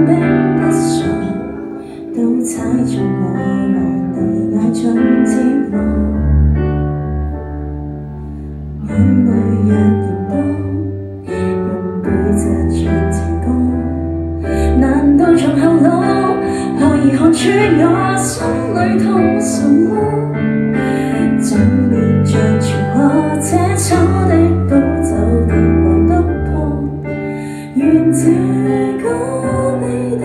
冰不順，都踩中我愛你那種折磨。眼淚若然多，用背脊唱情歌，難道從後腦可以看出我心裏痛什麼？早變像全我這醜的都走別來突破，願這個味道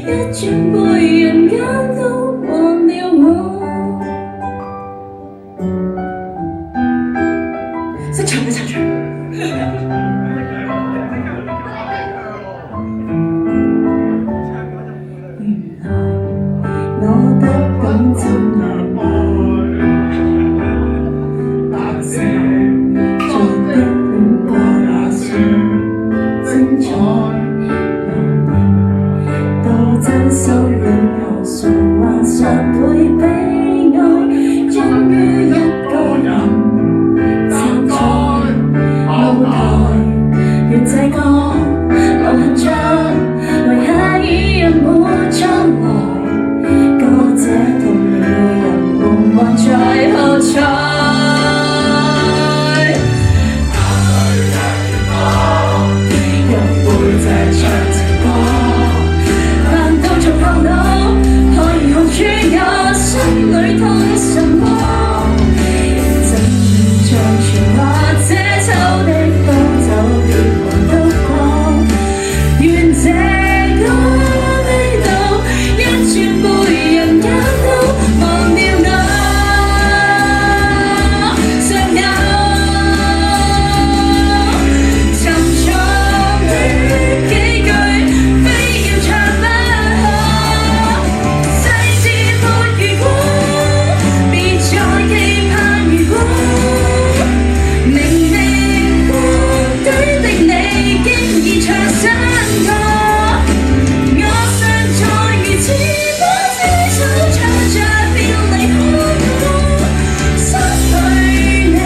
一轉背人間都忘了我。識唱嘅唱出。原來我不懂怎樣愛，白色做的戀歌也算精彩。到真心戀何嘗還常會悲哀？終於一個人站在舞台，願這個流行像遺下已人沒將來，歌這痛了人們還在喝彩。用背脊唱情歌，難道從後腦可以看出我心裏痛什麼？真像傳話這醜的都走別來獨過，願這個味道一轉背人間都忘了我。尚有沉重的幾句，非要唱不可。世事沒如果，別再期盼如果。明明孤單的你，竟已唱新歌。我尚在如此把這首唱着便離開我，失去你，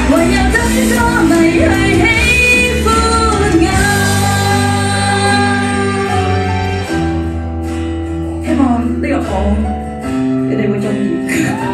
唯有等歌迷去喜歡我。希望呢個歌你哋會鍾意。